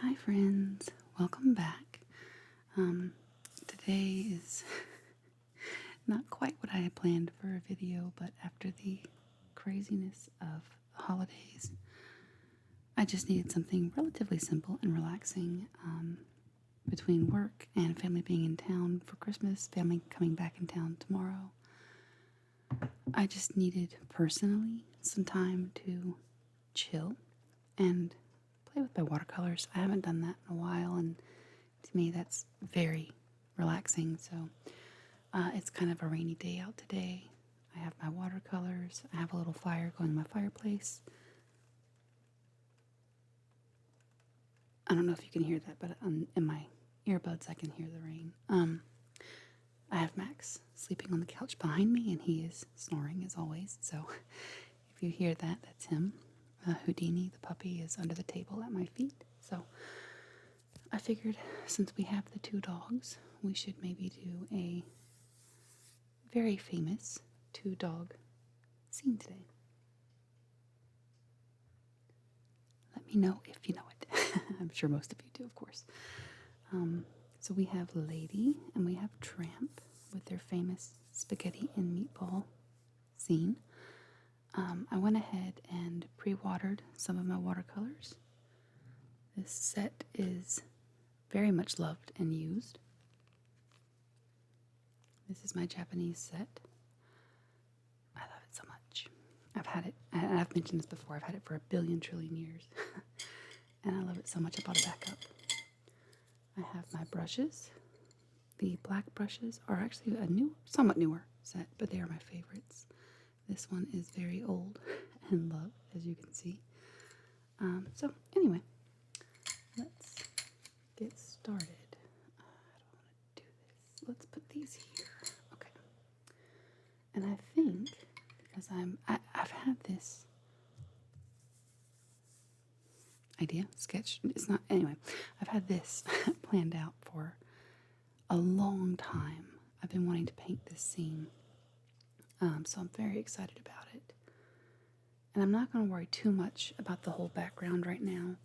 Hi friends, welcome back. Today is not quite what I had planned for a video, but after the craziness of the holidays, I just needed something relatively simple and relaxing. Between work and family being in town for Christmas, family coming back in town tomorrow, I just needed personally some time to chill and play with my watercolors. I haven't done that in a while, and to me that's very relaxing. So it's kind of a rainy day out today. I have my watercolors. I have a little fire going in my fireplace. I don't know if you can hear that, but in my earbuds I can hear the rain. I have Max sleeping on the couch behind me, and he is snoring as always. So if you hear that, that's him. Houdini, the puppy, is under the table at my feet. So I figured since we have the two dogs, we should maybe do a very famous two-dog scene today. Let me know if you know it. I'm sure most of you do, of course. So we have Lady and we have Tramp with their famous spaghetti and meatball scene. I went ahead and pre-watered some of my watercolors. This set is very much loved and used. This is my Japanese set. I love it so much. I've had it, and I've mentioned this before, I've had it for a billion trillion years. And I love it so much I bought it back up. I have my brushes. The black brushes are actually a somewhat newer set, but they are my favorites. This one is very old and loved, as you can see. So anyway, let's get started. I don't want to do this. Let's put these here. Okay. And I think because I've had this idea sketch. It's not anyway. I've had this planned out for a long time. I've been wanting to paint this scene, so I'm very excited about it. And I'm not going to worry too much about the whole background right now,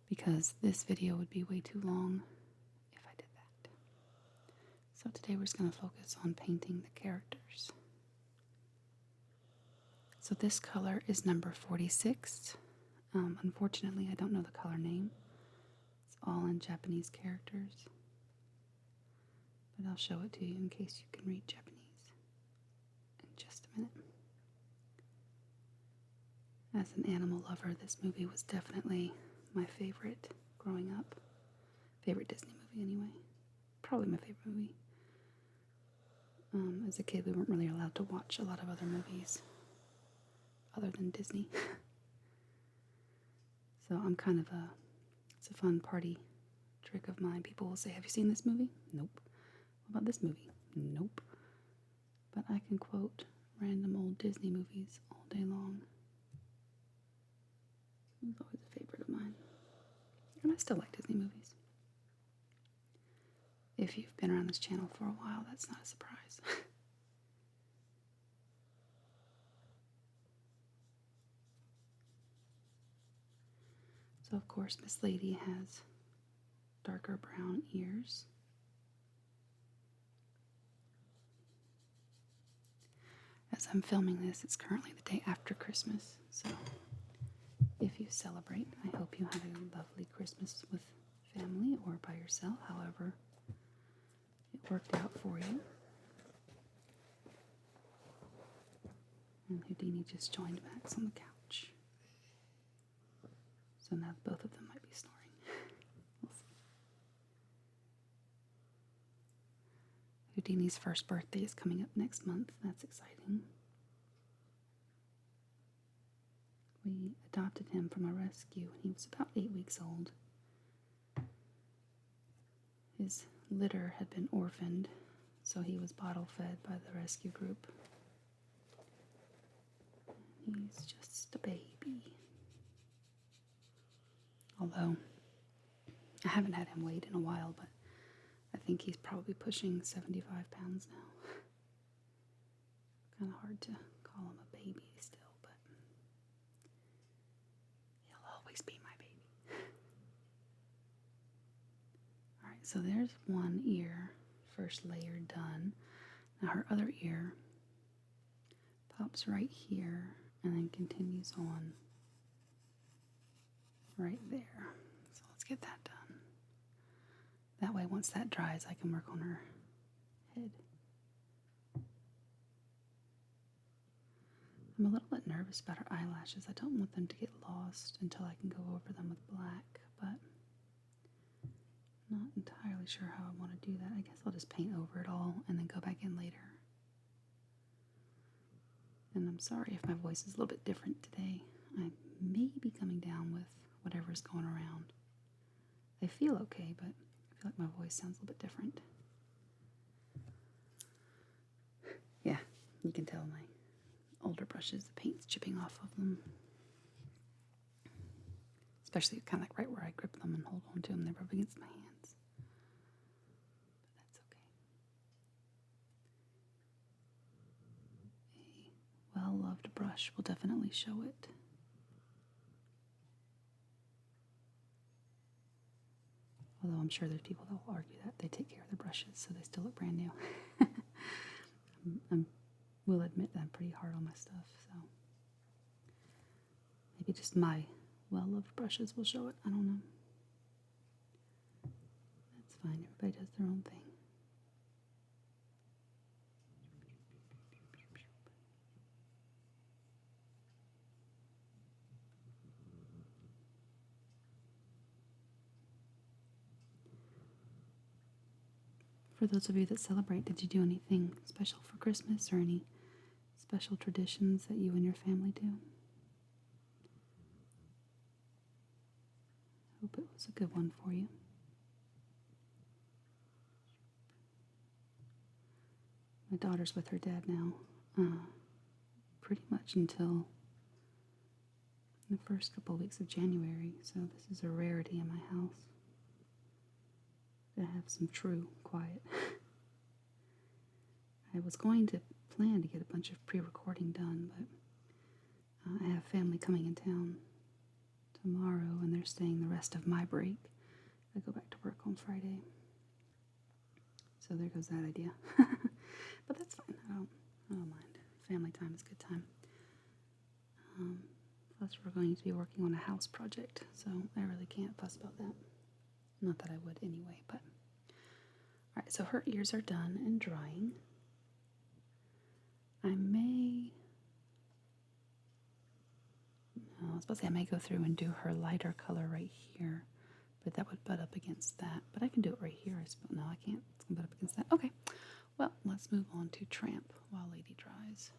because this video would be way too long if I did that. So today we're just going to focus on painting the characters. So this color is number 46. Unfortunately, I don't know the color name. It's all in Japanese characters. But I'll show it to you in case you can read Japanese in just a minute. As an animal lover, this movie was definitely my favorite growing up. Favorite Disney movie, anyway. Probably my favorite movie. As a kid, we weren't really allowed to watch a lot of other movies other than Disney. So I'm kind of it's a fun party trick of mine. People will say, "Have you seen this movie?" Nope. What about this movie? Nope. But I can quote random old Disney movies all day long. It was always a favorite of mine. And I still like Disney movies. If you've been around this channel for a while, that's not a surprise. So, of course, Miss Lady has darker brown ears. As I'm filming this, it's currently the day after Christmas, so if you celebrate, I hope you have a lovely Christmas with family or by yourself, however it worked out for you. And Houdini just joined Max on the couch. So now both of them might be snoring. We'll see. Houdini's first birthday is coming up next month. That's exciting. We adopted him from a rescue when he was about 8 weeks old. His litter had been orphaned, so he was bottle fed by the rescue group. He's just a baby. Although, I haven't had him weighed in a while, but I think he's probably pushing 75 pounds now. Kind of hard to call him a baby still, but he'll always be my baby. so there's one ear, first layer done. Now her other ear pops right here and then continues on right there. So let's get that done. That way, once that dries, I can work on her head. I'm a little bit nervous about her eyelashes. I don't want them to get lost until I can go over them with black, but I'm not entirely sure how I want to do that. I guess I'll just paint over it all and then go back in later. And I'm sorry if my voice is a little bit different today. I may be coming down with whatever's going around. I feel okay, but I feel like my voice sounds a little bit different. Yeah, you can tell my older brushes, the paint's chipping off of them. Especially kind of like right where I grip them and hold on to them. They rub against my hands. But that's okay. A well-loved brush will definitely show it. Although I'm sure there's people that will argue that they take care of their brushes so they still look brand new. I will admit that I'm pretty hard on my stuff, so maybe just my well-loved brushes will show it. I don't know. That's fine. Everybody does their own thing. For those of you that celebrate, did you do anything special for Christmas or any special traditions that you and your family do? Hope it was a good one for you. My daughter's with her dad now, pretty much until the first couple of weeks of January, so this is a rarity in my house to have some true quiet. I was going to plan to get a bunch of pre-recording done, but I have family coming in town tomorrow, and they're staying the rest of my break. I go back to work on Friday. So there goes that idea. But that's fine. I don't mind. Family time is good time. Plus, we're going to be working on a house project, so I really can't fuss about that. Not that I would anyway, but... Alright, so her ears are done and drying. I was about to say I may go through and do her lighter color right here, but that would butt up against that. But I can do it right here, I suppose. No, I can't. It's going to butt up against that. Okay. Well, let's move on to Tramp while Lady dries.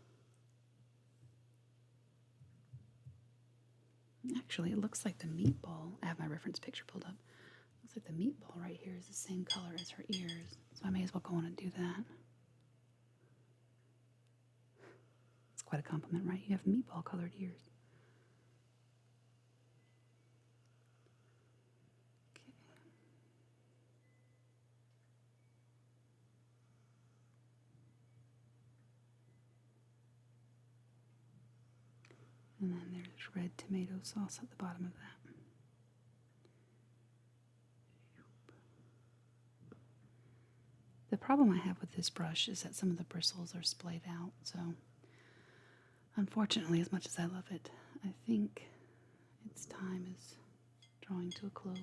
Actually, it looks like the meatball. I have my reference picture pulled up. Looks like the meatball right here is the same color as her ears. So I may as well go on and do that. It's quite a compliment, right? You have meatball colored ears. And then there's red tomato sauce at the bottom of that. The problem I have with this brush is that some of the bristles are splayed out, so unfortunately, as much as I love it, I think its time is drawing to a close.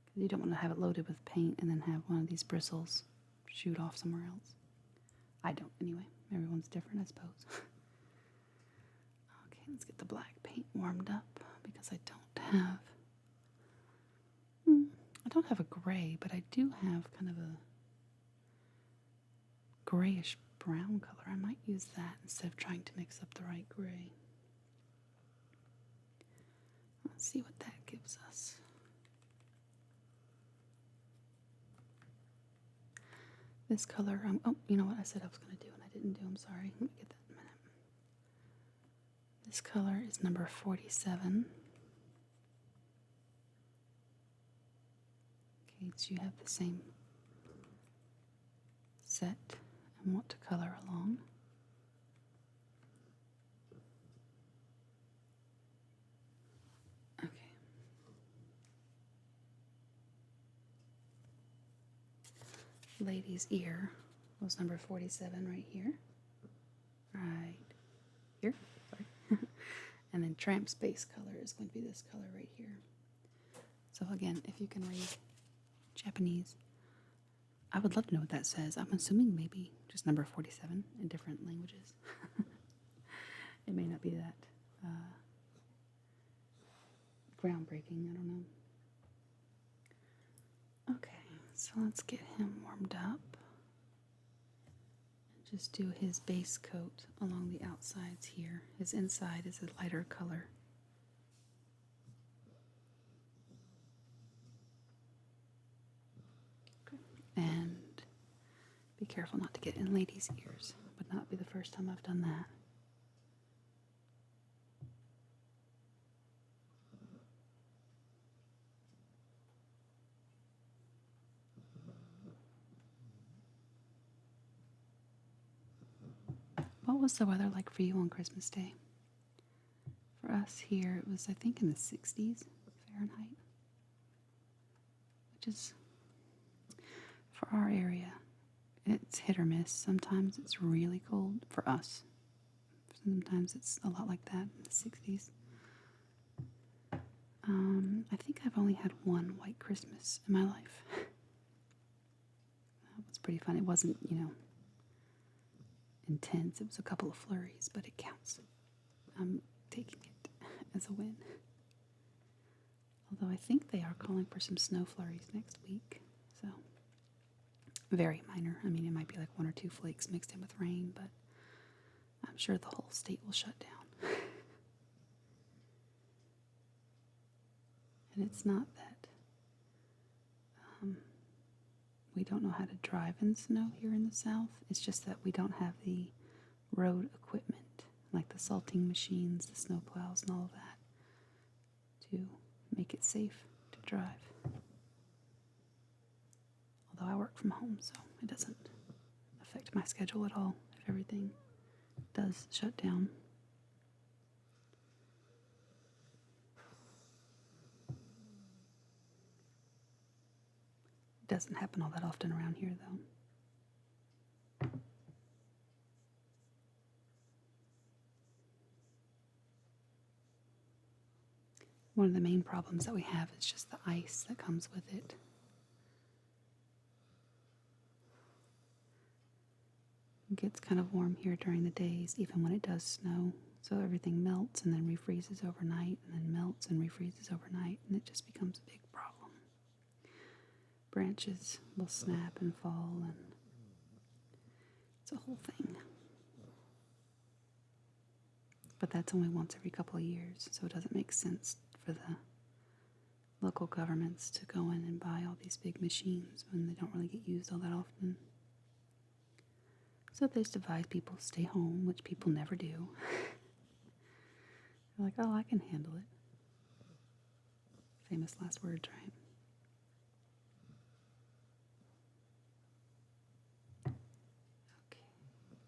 Because you don't want to have it loaded with paint and then have one of these bristles shoot off somewhere else. I don't, anyway. Everyone's different, I suppose. Okay, let's get the black paint warmed up because I don't have a gray, but I do have kind of a grayish brown color. I might use that instead of trying to mix up the right gray. Let's see what that gives us. This color, oh, you know what I said I was going to do and I didn't do. I'm sorry. Let me get that in a minute. This color is number 47. Okay, so you have the same set and want to color along. Okay. lady's ear was number 47 right here. Right here. Sorry. And then Tramp's base color is going to be this color right here. So again, if you can read Japanese, I would love to know what that says. I'm assuming maybe just number 47 in different languages. It may not be that groundbreaking, I don't know. Okay, so let's get him warmed up. Just do his base coat along the outsides here. His inside is a lighter color. Okay. And be careful not to get in ladies' ears. Would not be the first time I've done that. What was the weather like for you on Christmas Day? For us here, it was, I think, in the 60s Fahrenheit, which is, for our area, it's hit or miss. Sometimes it's really cold for us. Sometimes it's a lot like that in the 60s. I think I've only had one white Christmas in my life. That was pretty fun. It wasn't, intense. It was a couple of flurries, but it counts. I'm taking it as a win. Although I think they are calling for some snow flurries next week. So, very minor. I mean, it might be like 1 or 2 flakes mixed in with rain, but I'm sure the whole state will shut down. And it's not that we don't know how to drive in snow here in the South. It's just that we don't have the road equipment, like the salting machines, the snow plows, and all of that, to make it safe to drive. Although I work from home, so it doesn't affect my schedule at all if everything does shut down. It doesn't happen all that often around here, though. One of the main problems that we have is just the ice that comes with it. It gets kind of warm here during the days, even when it does snow. So everything melts and then refreezes overnight, and then melts and refreezes overnight, and it just becomes a big problem. Branches will snap and fall, and it's a whole thing. But that's only once every couple of years, so it doesn't make sense for the local governments to go in and buy all these big machines when they don't really get used all that often. So they just advise people to stay home, which people never do. They're like, oh, I can handle it. Famous last words, right? Okay.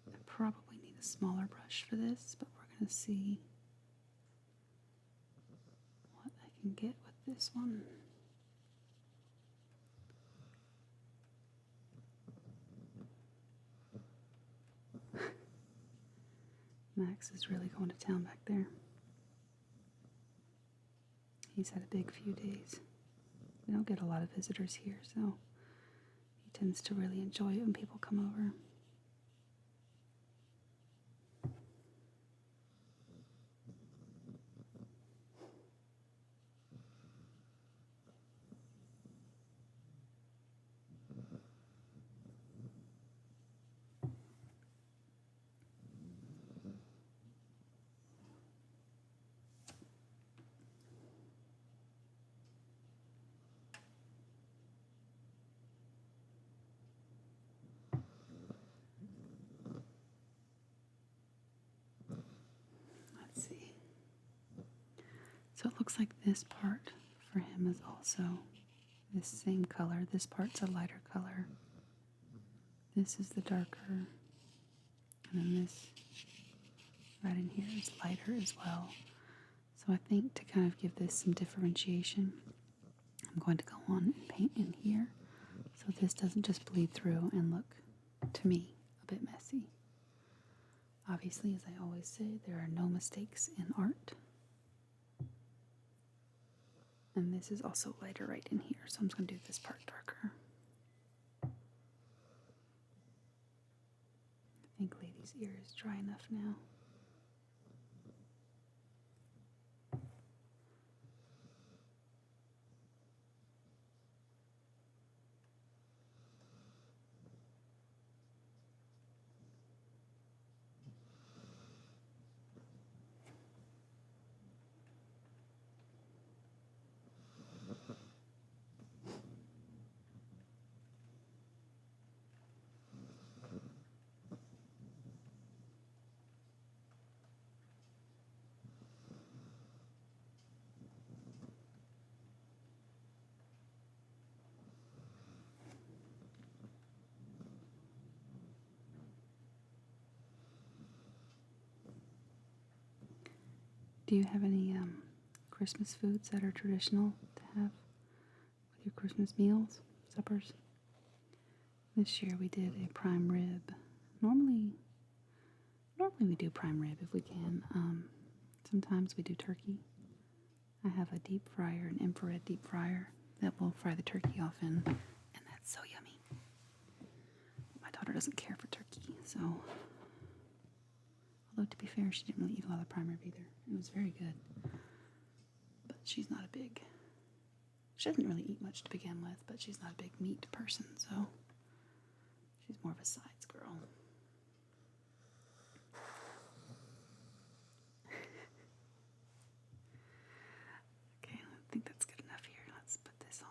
I probably need a smaller brush for this, but we're going to see what I can get with this one. Max is really going to town back there. He's had a big few days. We don't get a lot of visitors here, so he tends to really enjoy it when people come over. So it looks like this part for him is also this same color. This part's a lighter color. This is the darker. And then this right in here is lighter as well. So I think to kind of give this some differentiation, I'm going to go on and paint in here so this doesn't just bleed through and look, to me, a bit messy. Obviously, as I always say, there are no mistakes in art. And this is also lighter right in here, so I'm just going to do this part darker. I think Lady's ear is dry enough now. Do you have any Christmas foods that are traditional to have with your Christmas meals, suppers? This year we did a prime rib. Normally we do prime rib if we can. Sometimes we do turkey. I have a deep fryer, an infrared deep fryer that will fry the turkey off in, and that's so yummy. My daughter doesn't care for turkey, so although to be fair, she didn't really eat a lot of prime rib either. It was very good, but she doesn't really eat much to begin with, but she's not a big meat person, so she's more of a sides girl. Okay, I think that's good enough here. Let's put this on.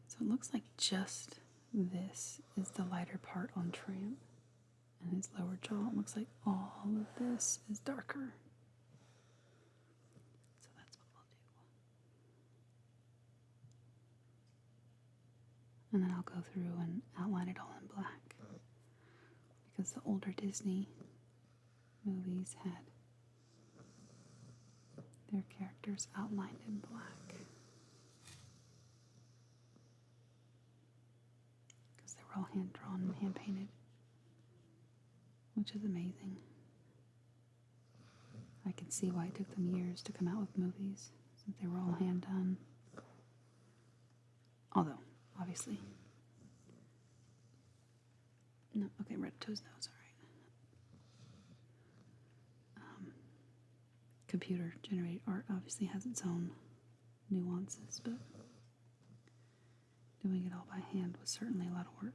So it looks like just this is the lighter part on Tramp and his lower jaw. It looks like all of this is darker. So that's what we'll do. And then I'll go through and outline it all in black. Because the older Disney movies had their characters outlined in black. Because they were all hand-drawn and hand-painted. Which is amazing. I can see why it took them years to come out with movies, since they were all hand-done. Although, obviously... No, okay, Ratatouille's nose, alright. Computer-generated art obviously has its own nuances, but doing it all by hand was certainly a lot of work.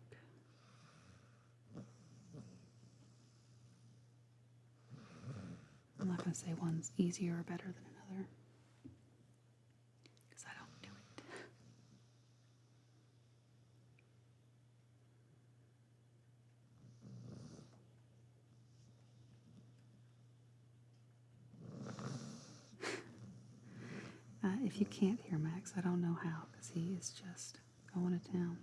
I'm not going to say one's easier or better than another, because I don't do it. If you can't hear Max, I don't know how, because he is just going to town.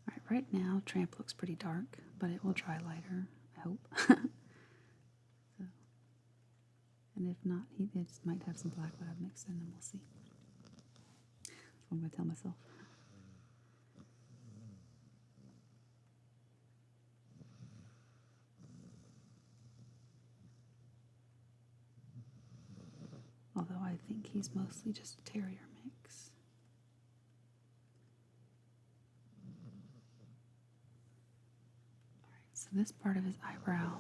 Alright, right now Tramp looks pretty dark, but it will dry lighter, I hope. So, and if not, he just might have some black that I've mixed in, and we'll see. That's what I'm going to tell myself. Although I think he's mostly just a terrier mix. Alright, so this part of his eyebrow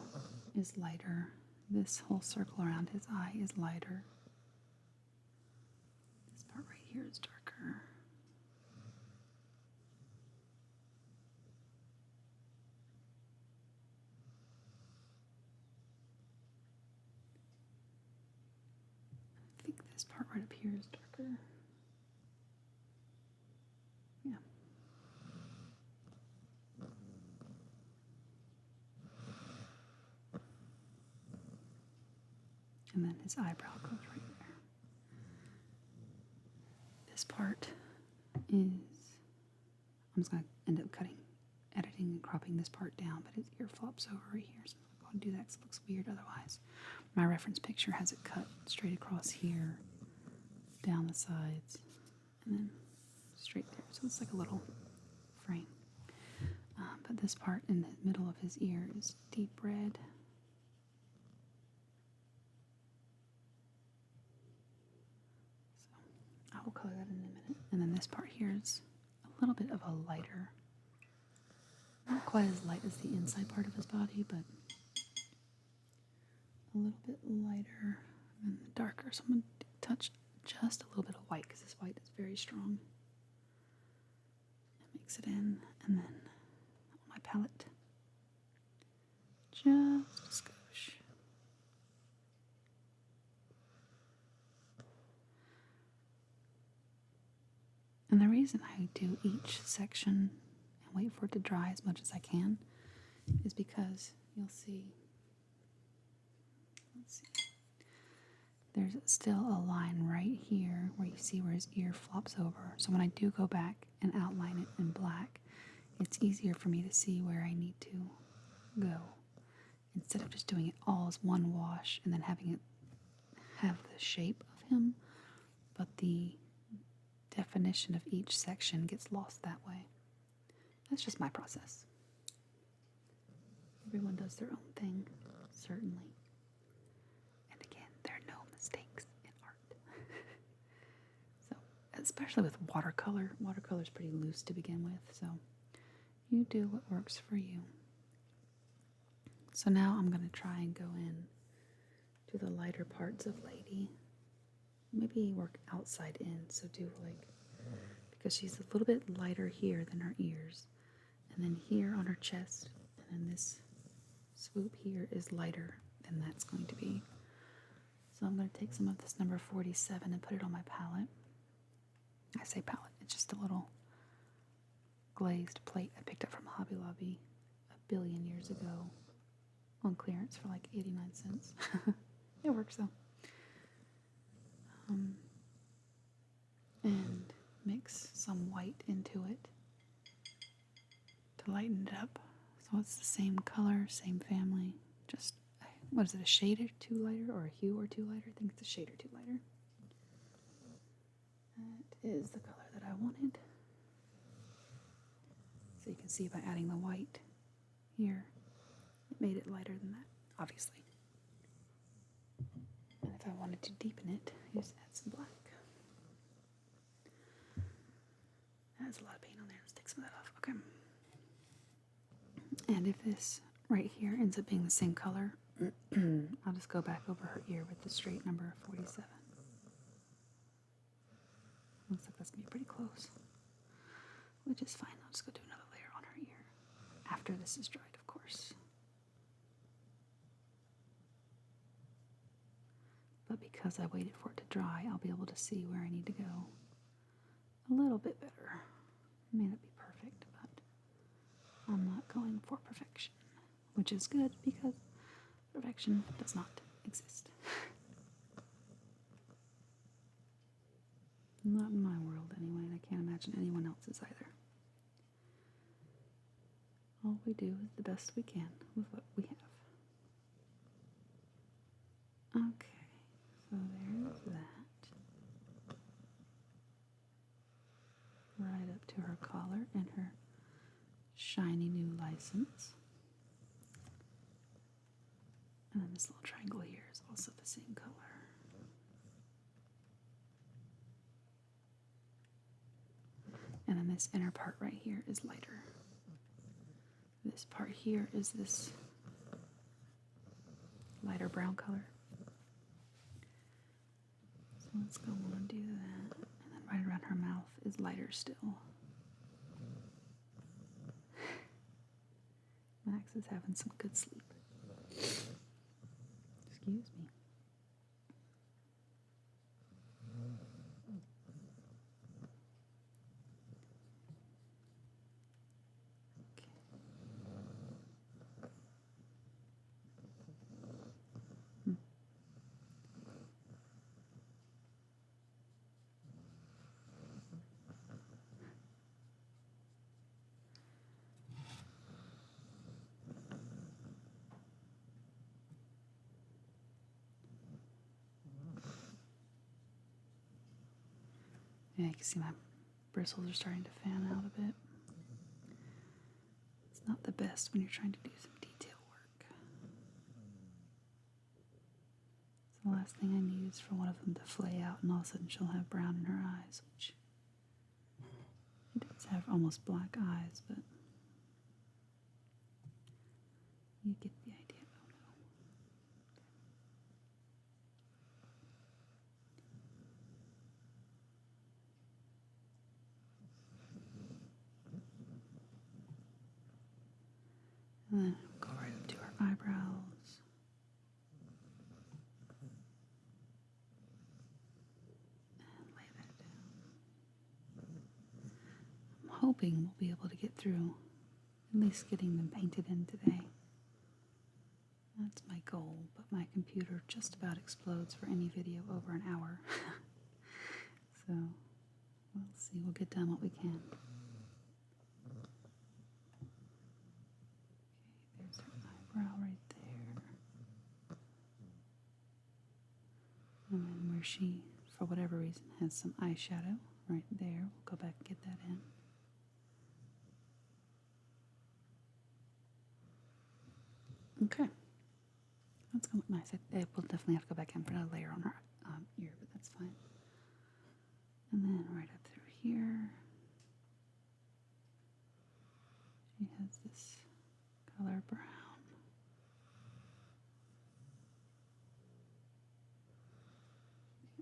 is lighter. This whole circle around his eye is lighter. This part right here is darker. I think this part right up here is darker. Yeah. And then his eyebrow goes right there. This part is, I'm just going to end up editing and cropping this part down, but his ear flops over right here, so I'm going to do that because it looks weird otherwise. My reference picture has it cut straight across here, down the sides, and then straight there. So it's like a little frame. But this part in the middle of his ear is deep red. So I will color that in a minute. And then this part here is a little bit of a lighter, not quite as light as the inside part of his body, but a little bit lighter and darker. So I'm going to touch just a little bit of white because this white is very strong. Mix it in, and then on my palette, just a skosh. And the reason I do each section and wait for it to dry as much as I can is because you'll see, let's see, there's still a line right here where you see where his ear flops over. So when I do go back and outline it in black, it's easier for me to see where I need to go, instead of just doing it all as one wash and then having it have the shape of him, but the definition of each section gets lost that way. That's just my process. Everyone does their own thing, certainly. And again, there are no mistakes in art. So, especially with watercolor. Watercolor is pretty loose to begin with, so you do what works for you. So now I'm going to try and go in to the lighter parts of Lady. Maybe work outside in, so do like, because she's a little bit lighter here than her ears. And then here on her chest, and then this swoop here is lighter than that's going to be. So I'm going to take some of this number 47 and put it on my palette. I say palette, it's just a little glazed plate I picked up from Hobby Lobby a billion years ago on clearance for like 89 cents. It works though. And mix some white into it to lighten it up. So it's the same color, same family, just, what is it, a shade or two lighter, or a hue or two lighter? I think it's a shade or two lighter. That is the color that I wanted. So you can see by adding the white here, it made it lighter than that, obviously. And if I wanted to deepen it, just add some black. That's a lot of paint on there. Let's take some of that off. Okay. And if this right here ends up being the same color, I'll just go back over her ear with the straight number 47. Looks like that's going to be pretty close, which is fine. I'll just go do another layer on her ear after this is dried, of course. But because I waited for it to dry, I'll be able to see where I need to go a little bit better. It may not be perfect, but I'm not going for perfection, which is good because perfection does not exist. Not in my world anyway, and I can't imagine anyone else's either. All we do is the best we can with what we have. Okay, so there's that. Right up to her collar and her shiny new license. And then this little triangle here is also the same color. And then this inner part right here is lighter. This part here is this lighter brown color. So let's go on and do that. And then right around her mouth is lighter still. Max is having some good sleep. Excuse me. Yeah, you can see my bristles are starting to fan out a bit. It's not the best when you're trying to do some detail work. So the last thing I need is for one of them to flay out and all of a sudden she'll have brown in her eyes, which she does have almost black eyes, but you get the idea. And then go right up to her eyebrows. And lay that down. I'm hoping we'll be able to get through at least getting them painted in today. That's my goal, but my computer just about explodes for any video over an hour. So, we'll see. We'll get done what we can. There's her eyebrow right there. And then where she, for whatever reason, has some eyeshadow right there, we'll go back and get that in. Okay. That's going to look nice. I will definitely have to go back in for a layer on her ear, but that's fine. And then right up through here, she has this color brown.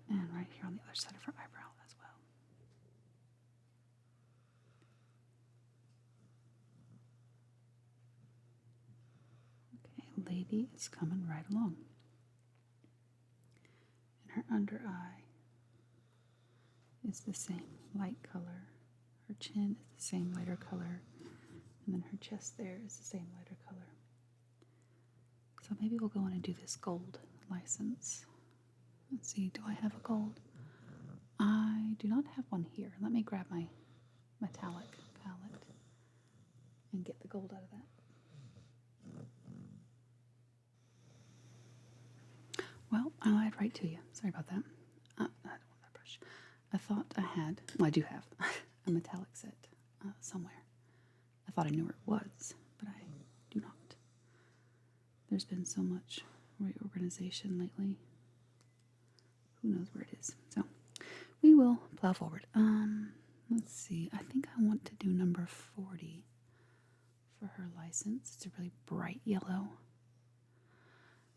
And right here on the other side of her eyebrow as well. Okay, lady is coming right along. And her under eye is the same light color. Her chin is the same lighter color. And then her chest there is the same lighter color. So maybe we'll go in and do this gold license. Let's see, do I have a gold? I do not have one here. Let me grab my metallic palette and get the gold out of that. Well, I lied right to you. Sorry about that. I don't want that brush. I thought I had, well, I do have a metallic set somewhere. I thought I knew where it was, but I do not. There's been so much reorganization lately. Who knows where it is? So we will plow forward. Let's see. I think I want to do number 40 for her license. It's a really bright yellow.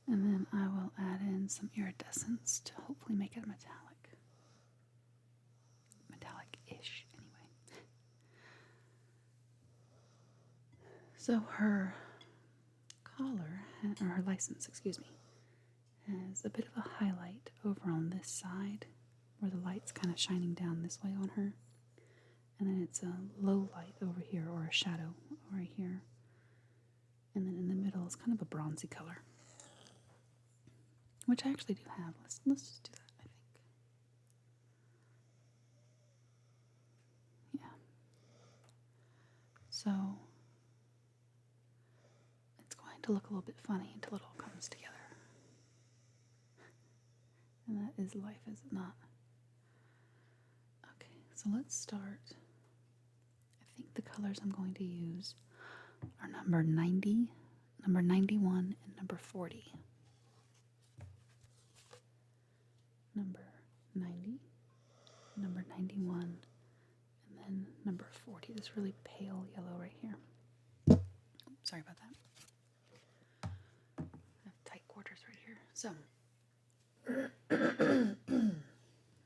And then I will add in some iridescence to hopefully make it metallic. Metallic-ish, anyway. So her collar, or her license, excuse me, has a bit of a highlight over on this side where the light's kind of shining down this way on her. And then it's a low light over here, or a shadow right here. And then in the middle is kind of a bronzy color, which I actually do have. Let's just do that, I think. Yeah. So it's going to look a little bit funny until it all comes together. And that is life, is it not? Okay, so let's start. I think the colors I'm going to use are number 90, number 91, and number 40. Number 90, number 91, and then number 40, this really pale yellow right here. Sorry about that. I have tight quarters right here. So,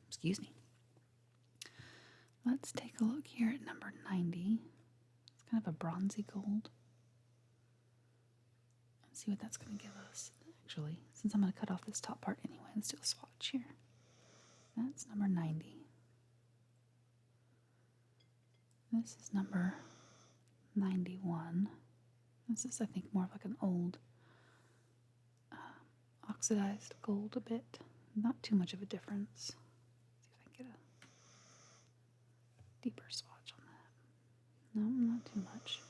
excuse me. Let's take a look here at number 90. It's kind of a bronzy gold. Let's see what that's going to give us. Actually, since I'm going to cut off this top part anyway, let's do a swatch here. That's number 90. This is number 91. This is, I think, more of like an old oxidized gold a bit. Not too much of a difference. See if I can get a deeper swatch on that. No, not too much.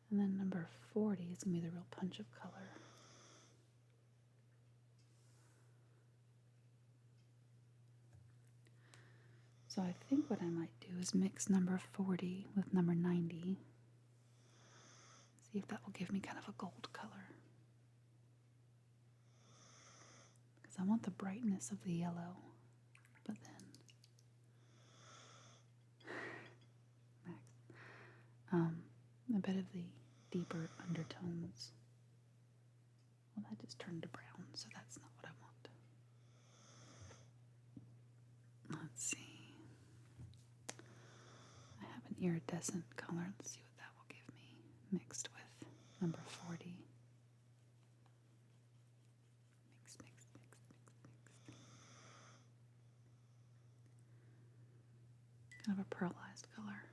And then number 40 is going to be the real punch of color. So I think what I might do is mix number 40 with number 90. See if that will give me kind of a gold color. Because I want the brightness of the yellow, but then a bit of the deeper undertones. Well, that just turned to brown, so that's not what I want. Let's see. I have an iridescent color. Let's see what that will give me mixed with number 40. Mix, mix, mix, mix, mix. Kind of a pearlized color.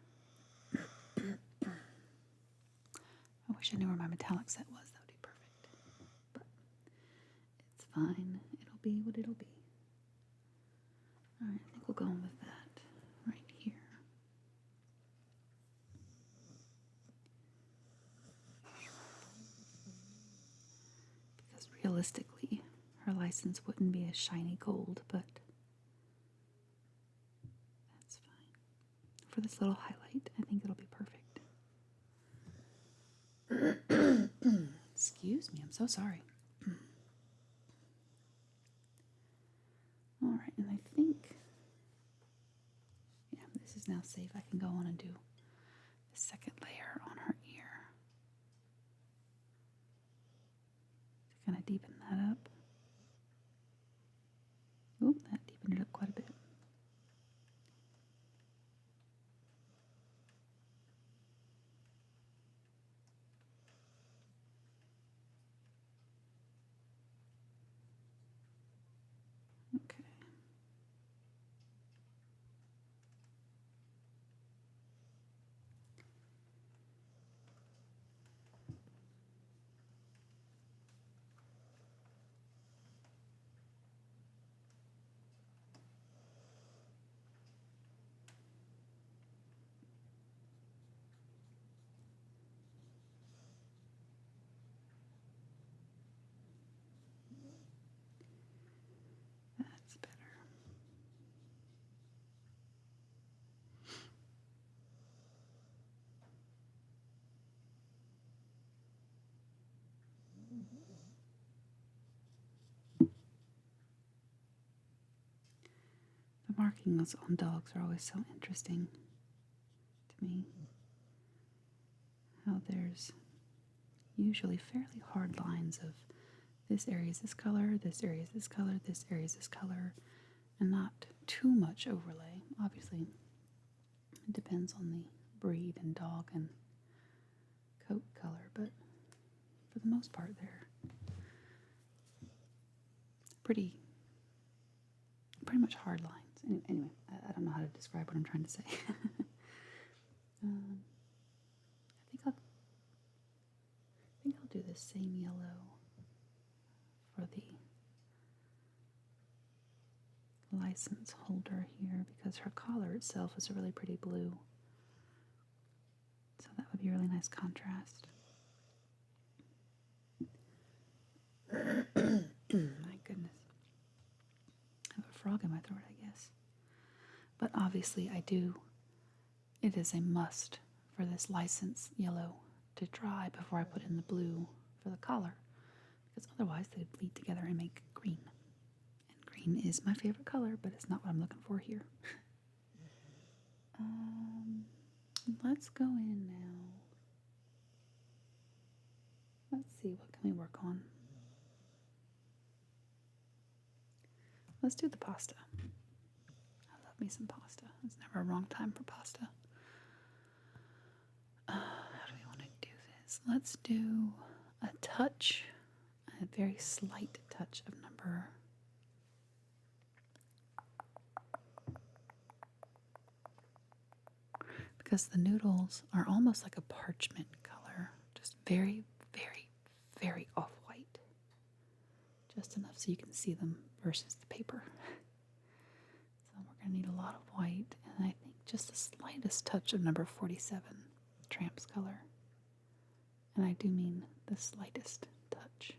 I wish I knew where my metallic set was. That would be perfect. But it's fine. It'll be what it'll be. Alright, I think we'll go on with that right here. Because realistically, her license wouldn't be a shiny gold, but that's fine. For this little highlight, I think it'll be perfect. Excuse me, I'm so sorry. Alright, and I think, yeah, this is now safe. I can go on and do the second layer on her ear. To kind of deepen that up. Oop, that deepened it up quite a bit. Okay. That's better. The markings on dogs are always so interesting to me. How there's usually fairly hard lines of this area is this color, this area is this color, this area is this color, and not too much overlay. Obviously, it depends on the breed and dog and coat color, but for the most part, they're pretty much hard lines. Anyway, I don't know how to describe what I'm trying to say. I think I'll do the same yellow for the license holder here because her collar itself is a really pretty blue. So that would be a really nice contrast. My goodness. I have a frog in my throat, I guess. But obviously it is a must for this license yellow to dry before I put in the blue for the collar. Because otherwise they'd bleed together and make green. And green is my favorite color, but it's not what I'm looking for here. Let's go in now. Let's see, what can we work on? Let's do the pasta. I love me some pasta. It's never a wrong time for pasta. How do we want to do this? Let's do a touch, a very slight touch of number. Because the noodles are almost like a parchment color. Just very, very, very off-white. Just enough so you can see them versus the paper. So we're going to need a lot of white, and I think just the slightest touch of number 47, Tramp's color. And I do mean the slightest touch.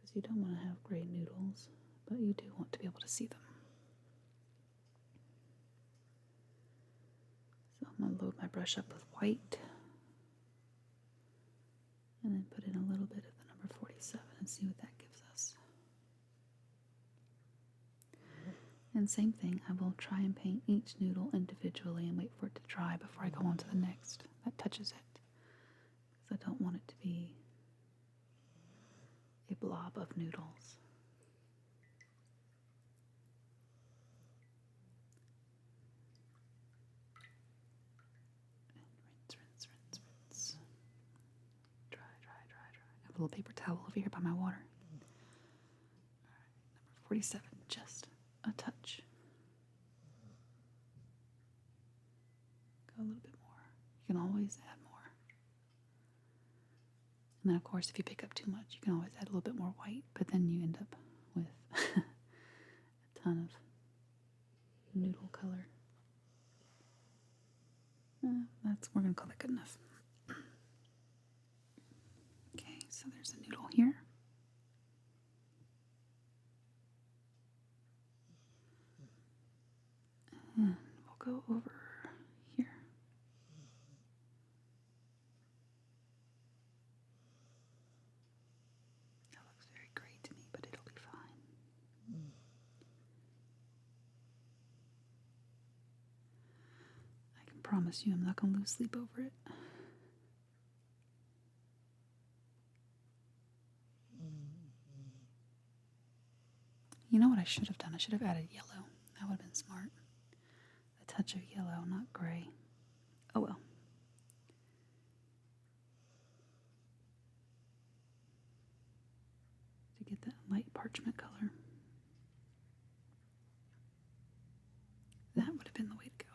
Because you don't want to have gray noodles, but you do want to be able to see them. I'm going to load my brush up with white. And then put in a little bit of the number 47 and see what that gives us. And same thing, I will try and paint each noodle individually and wait for it to dry before I go on to the next. That touches it. Because I don't want it to be a blob of noodles. And rinse, rinse, rinse, rinse. Dry, dry, dry, dry. I have a little paper towel over here by my water. Alright, number 47, just a touch. Go a little bit more. You can always add more. And then, of course, if you pick up too much, you can always add a little bit more white, but then you end up with a ton of noodle color. We're going to call that good enough. Okay, so there's a noodle here. And we'll go over here. That looks very gray to me, but it'll be fine. I can promise you I'm not going to lose sleep over it. You know what I should have done? I should have added yellow. That would have been smart. A touch of yellow, not gray. Oh well. To get that light parchment color. That would have been the way to go.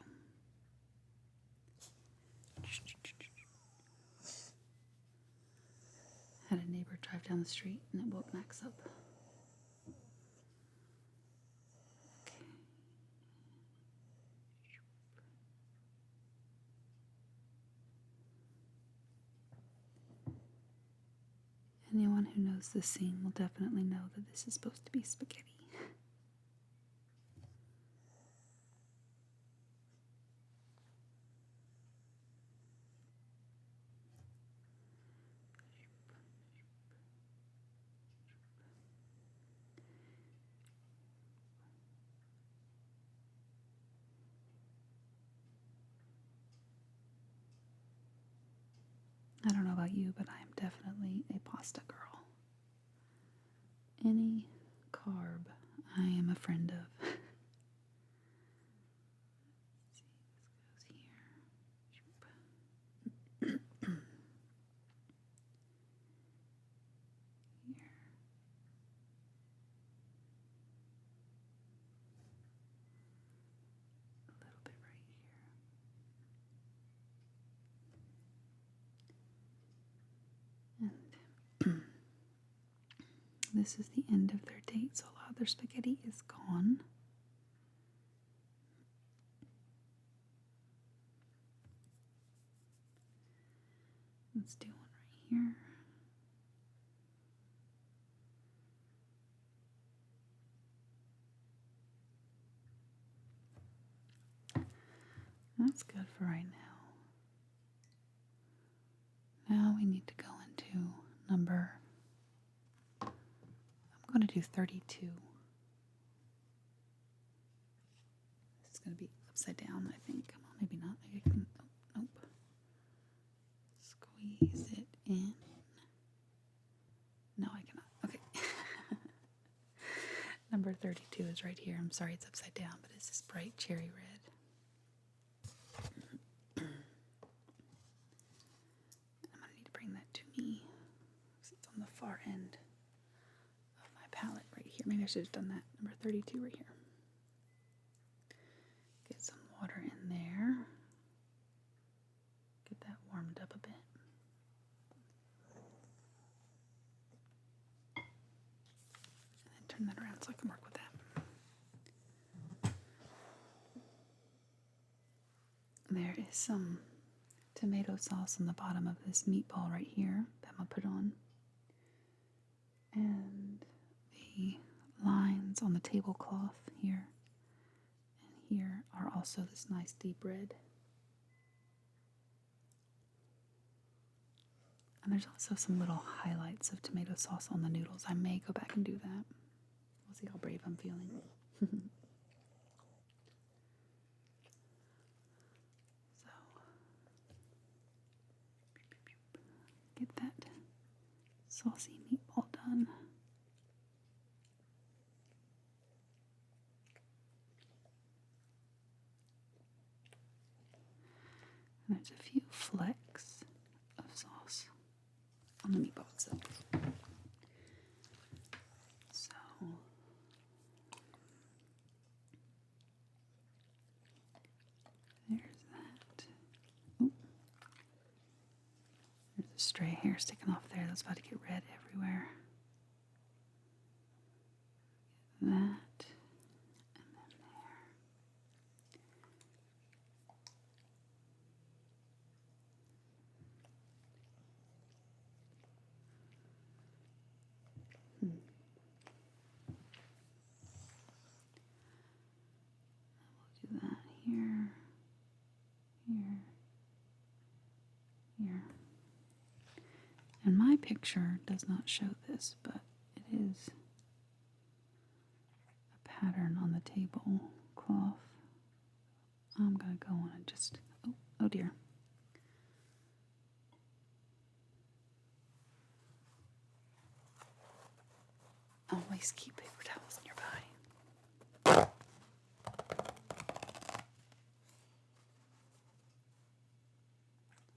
Had a neighbor drive down the street and it woke Max up. Anyone who knows this scene will definitely know that this is supposed to be spaghetti. I don't know about you, but I am definitely a pasta girl. Any carb I am a friend of. Let's see, this goes here. Here. A little bit right here. And this is the end of their date, so a lot of their spaghetti is gone. Let's do one right here. That's good for right now. Now we need to go into number, I'm going to do 32. This is going to be upside down, I think. Come on, maybe not. Maybe I can, oh, nope. Squeeze it in. No, I cannot. Okay. Number 32 is right here. I'm sorry it's upside down, but it's this bright cherry red. I'm going to need to bring that to me because it's on the far end of my palette right here. Maybe I should have done that. Number 32 right here. Get some water in there. Get that warmed up a bit. And then turn that around so I can work with that. There is some tomato sauce on the bottom of this meatball right here that I'm going to put on. And the lines on the tablecloth here and here are also this nice deep red. And there's also some little highlights of tomato sauce on the noodles. I may go back and do that. We'll see how brave I'm feeling. So, get that saucy meatball done. And there's a few flecks of sauce on the meatball itself. So, there's that. Ooh. There's a stray hair sticking off there that's about to get red everywhere. That, and then there. We'll do that here, here. And my picture does not show this, but it is a pattern on the tablecloth. I'm going to go on and just, oh dear. Always keep paper towels nearby.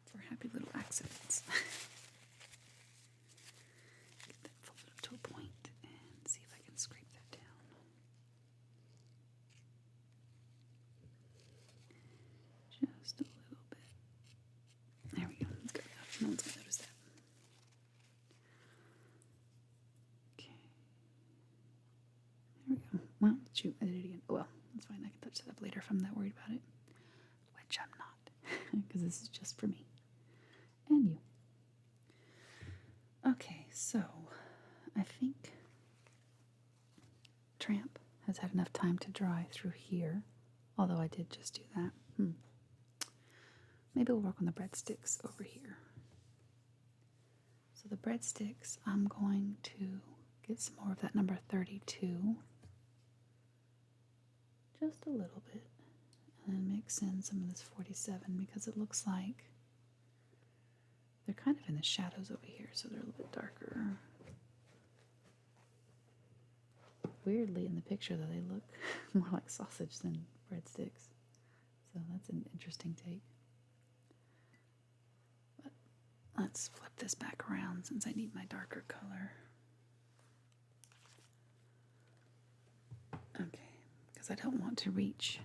For happy little accidents. Get that folded up to a point and see if I can scrape that down. Just a little bit. There we go. That's good enough. No one's going to notice that. Okay. There we go. Well, shoot, I did it again. Oh well, that's fine. I can touch that up later if I'm that worried about it. Which I'm not. Because this is just for me. And you. Okay, so I think Tramp has had enough time to dry through here, although I did just do that. Maybe we'll work on the breadsticks over here. So the breadsticks, I'm going to get some more of that number 32, just a little bit, and then mix in some of this 47 because it looks like they're kind of in the shadows over here, so they're a little bit darker. Weirdly, in the picture, though, they look more like sausage than breadsticks. So that's an interesting take. But let's flip this back around since I need my darker color. Okay, because I don't want to reach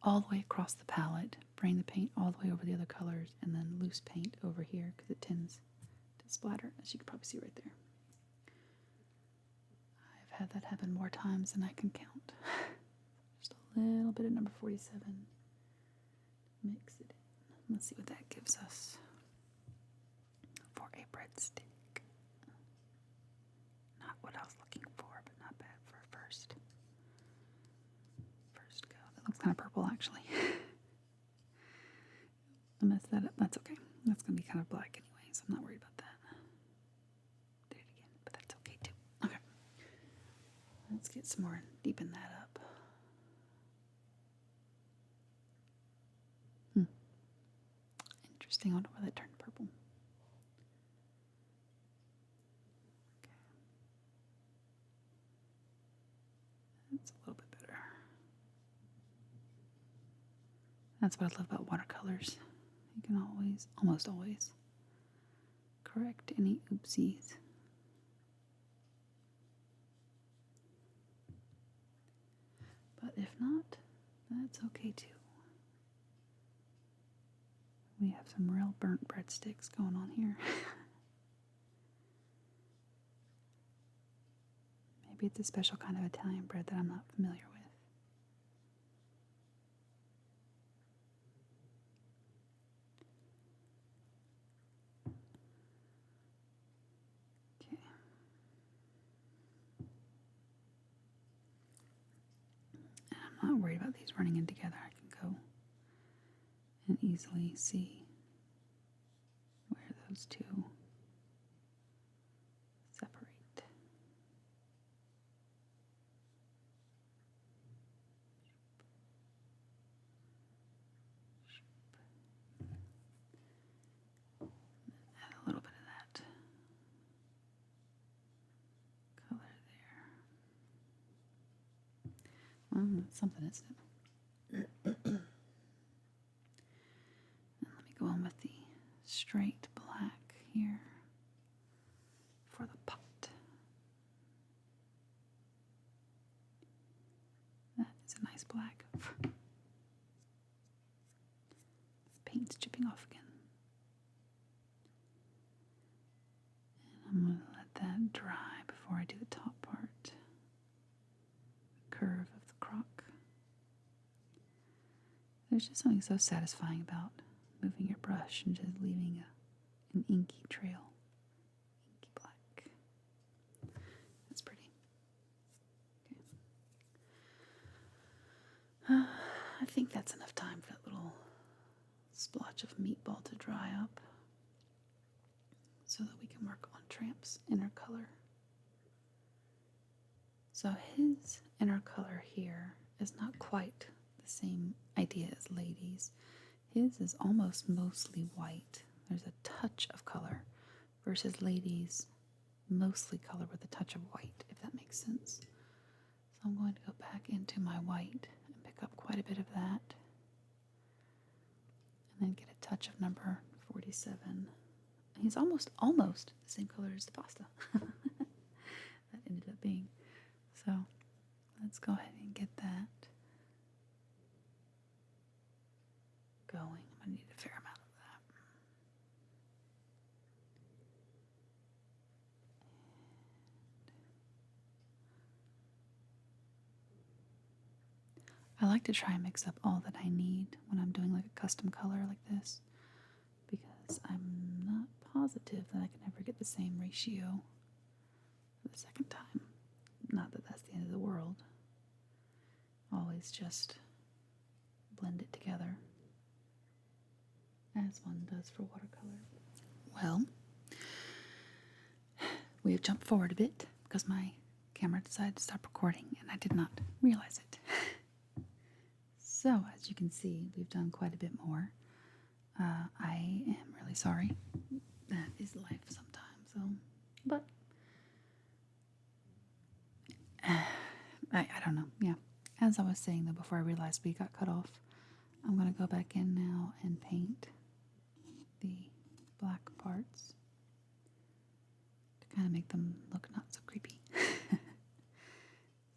all the way across the palette, bring the paint all the way over the other colors, and then loose paint over here because it tends to splatter, as you can probably see right there. I've had that happen more times than I can count. Just a little bit of number 47. Mix it in. Let's see what that gives us for a breadstick. Not what I was looking for, but not bad for a first go. That looks kind of purple, actually. I messed that up. That's okay. That's going to be kind of black anyway, so I'm not worried about that. Did it again, but that's okay too. Okay. Let's get some more, deepen that up. Interesting. I wonder why that turned purple. Okay. That's a little bit better. That's what I love about watercolors. You can always, almost always, correct any oopsies. But if not, that's okay too. We have some real burnt breadsticks going on here. Maybe it's a special kind of Italian bread that I'm not familiar with. Okay. And I'm not worried about these running in together. I can go and easily see where those two That's something, isn't it? And let me go on with the straight black here for the pot. That is a nice black. The paint's chipping off again. And I'm going to let that dry before I do the top part. The curve of the crock. There's just something so satisfying about moving your brush and just leaving an inky trail. Inky black. That's pretty. Okay. I think that's enough time for that little splotch of meatball to dry up so that we can work on Tramp's inner color. So his inner color here is not quite the same idea as Lady's. His is almost mostly white. There's a touch of color versus Lady's mostly color with a touch of white, if that makes sense. So I'm going to go back into my white and pick up quite a bit of that. And then get a touch of number 47. And he's almost the same color as the pasta. That ended up being. So let's go ahead and get that going. I'm going to need a fair amount of that. I like to try and mix up all that I need when I'm doing like a custom color like this, because I'm not positive that I can ever get the same ratio for the second time. Not that that's the end of the world. Always just blend it together as one does for watercolor. Well, we have jumped forward a bit because my camera decided to stop recording and I did not realize it. So, as you can see, we've done quite a bit more. I am really sorry. That is life sometimes. So, but I don't know. Yeah. As I was saying, though, before I realized we got cut off, I'm going to go back in now and paint the black parts to kind of make them look not so creepy.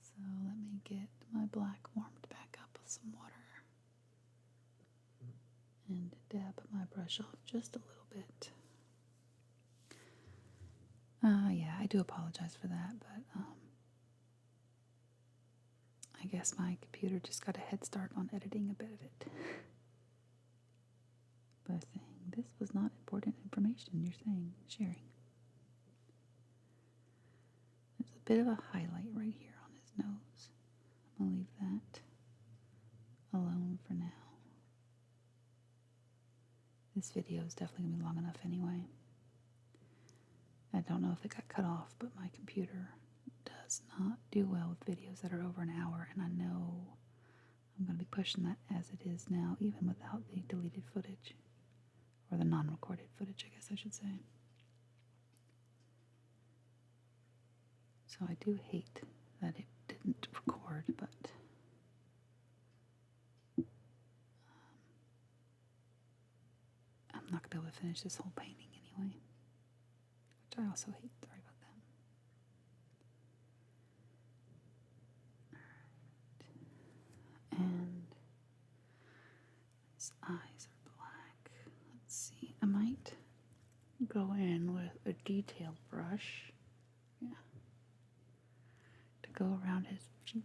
So let me get my black warmed back up with some water and dab my brush off just a little bit. Yeah, I do apologize for that, but I guess my computer just got a head start on editing a bit of it. By saying, this was not important information you're saying, sharing. There's a bit of a highlight right here on his nose. I'm going to leave that alone for now. This video is definitely going to be long enough anyway. I don't know if it got cut off, but my computer does not do well with videos that are over an hour, and I know I'm going to be pushing that as it is now, even without the deleted footage, or the non-recorded footage, I guess I should say. So I do hate that it didn't record, but I'm not going to be able to finish this whole painting anyway, which I also hate. Sorry about that. And his eyes are black. Let's see. I might go in with a detail brush. Yeah. To go around his pupil.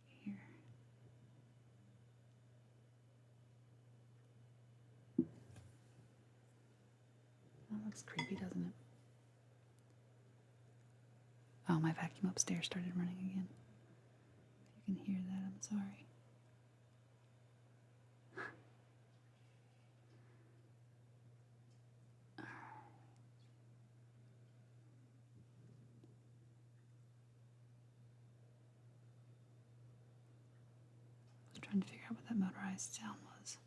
Right here. That looks creepy, doesn't it? Oh, my vacuum upstairs started running again. If you can hear that, I'm sorry. I was trying to figure out what that motorized sound was.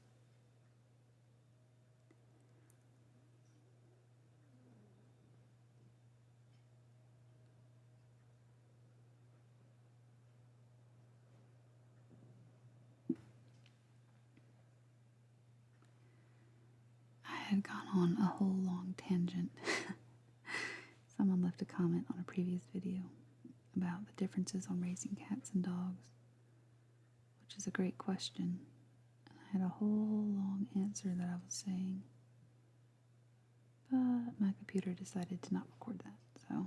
had gone on a whole long tangent. Someone left a comment on a previous video about the differences on raising cats and dogs, which is a great question. And I had a whole long answer that I was saying, but my computer decided to not record that, so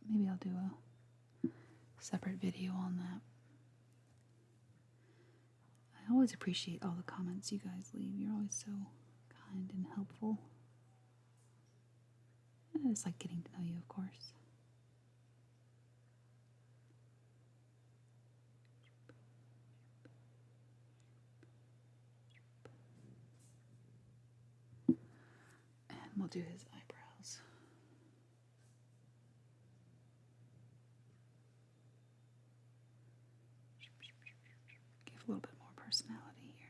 maybe I'll do a separate video on that. I always appreciate all the comments you guys leave. You're always so kind and helpful. And I just like getting to know you, of course. And we'll do his eyebrows. Give a little bit more personality here.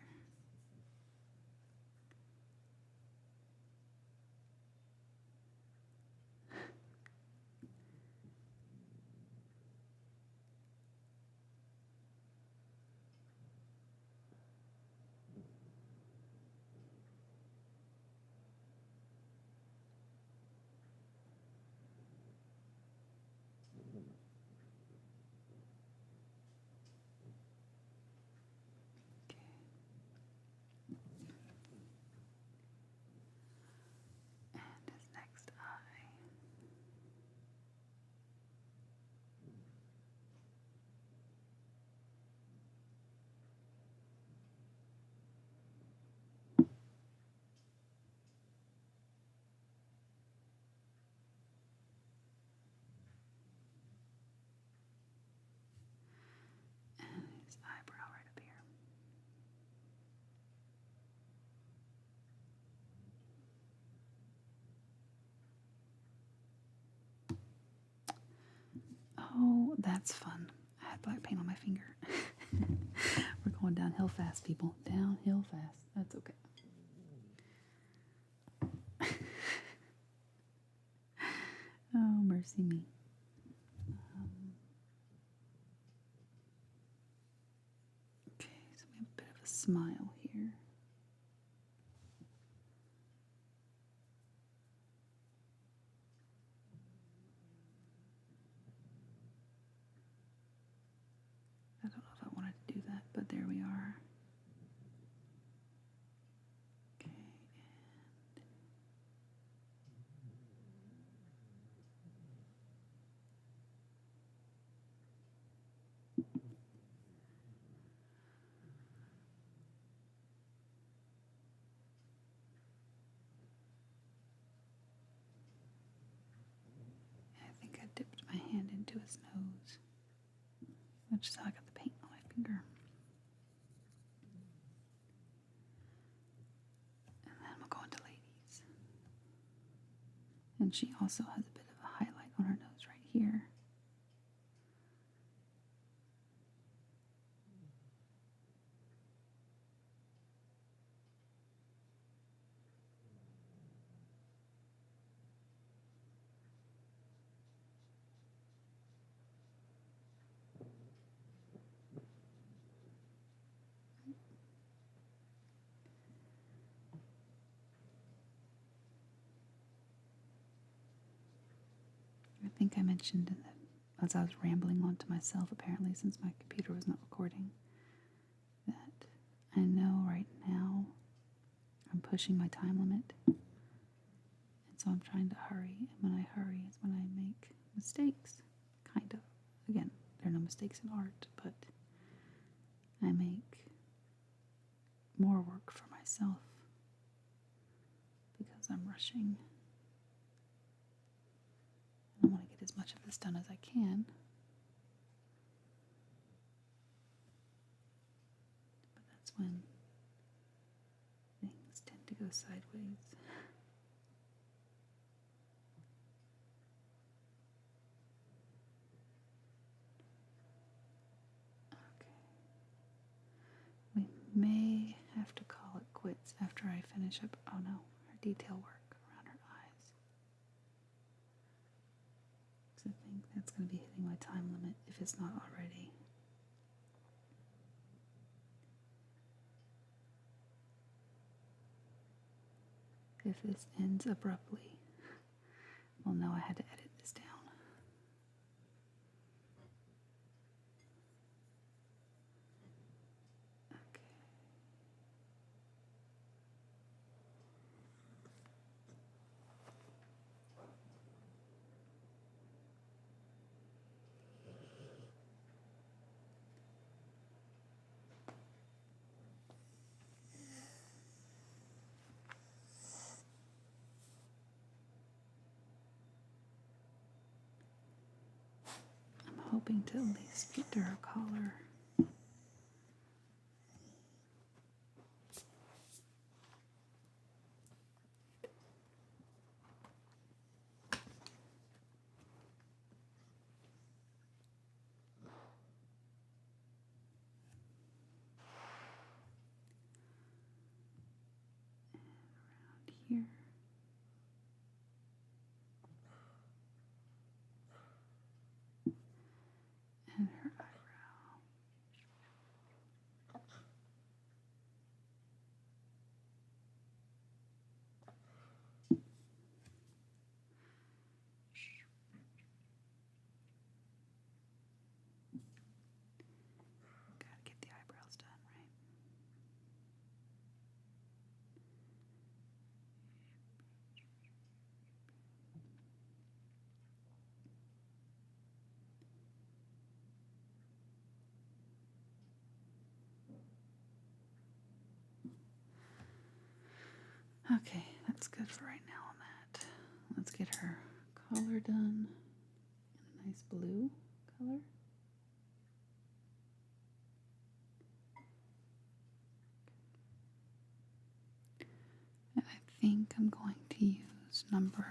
His next eye. And his eyebrow right up here. Oh, that's fun. I had black paint on my finger. We're going downhill fast, people. Downhill fast. That's okay. Oh, mercy me. Okay, so we have a bit of a smile here. I don't know if I wanted to do that, but there we are. Okay, I think I dipped my hand into his nose, which is how I got the paint on my finger. And then we'll go into ladies. And she also has a bit of a highlight on her nose right here. I think I mentioned in the, as I was rambling on to myself, apparently, since my computer was not recording, that I know right now I'm pushing my time limit. And so I'm trying to hurry. And when I hurry is when I make mistakes. Kind of. Again, there are no mistakes in art, but I make more work for myself because I'm rushing. I want to get as much of this done as I can. But that's when things tend to go sideways. Okay. We may have to call it quits after I finish up, oh no, her detail work around her eyes. Because I think that's going to be hitting my time limit if it's not already. if this ends abruptly. Well, no, I had to edit this down. Okay. I'm hoping to at least get to her collar. Here. And her eyebrow. Gotta get the eyebrows done, right? Okay, that's good for right now on that. Let's get her collar done in a nice blue color. And I think I'm going to use number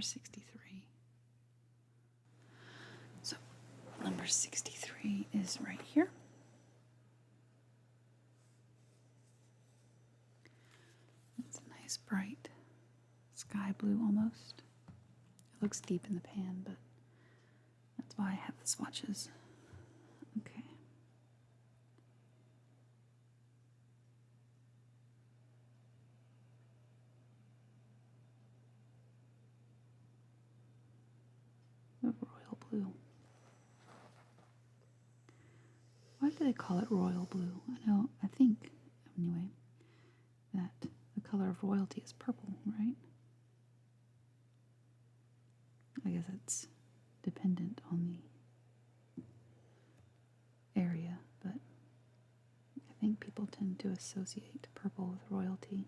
63. So number 63 is right here. It's a nice bright sky blue almost. It looks deep in the pan, but that's why I have the swatches. Okay. The royal blue. Why do they call it royal blue? I think, anyway, that the color of royalty is purple, right? I guess it's dependent on the area, but I think people tend to associate purple with royalty.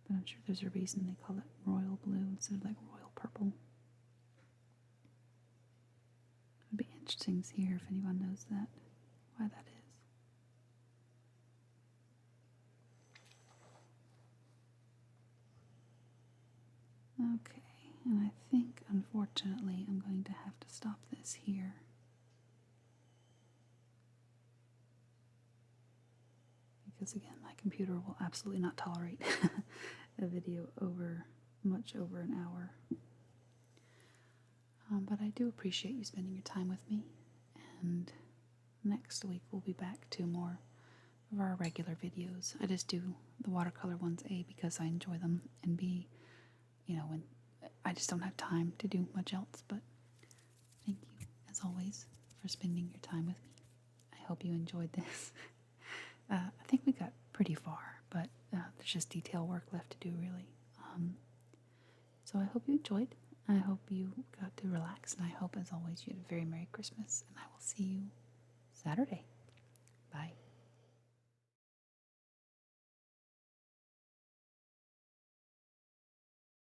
But I'm sure there's a reason they call it royal blue instead of like royal purple. It'd be interesting to hear if anyone knows that, why that is. Okay, and I think, unfortunately, I'm going to have to stop this here. Because again, my computer will absolutely not tolerate a video much over an hour. But I do appreciate you spending your time with me, and next week we'll be back to more of our regular videos. I just do the watercolor ones, A, because I enjoy them, and B, when I just don't have time to do much else. But thank you, as always, for spending your time with me. I hope you enjoyed this. I think we got pretty far, but there's just detail work left to do, really. So I hope you enjoyed. I hope you got to relax, and I hope, as always, you had a very Merry Christmas, and I will see you Saturday.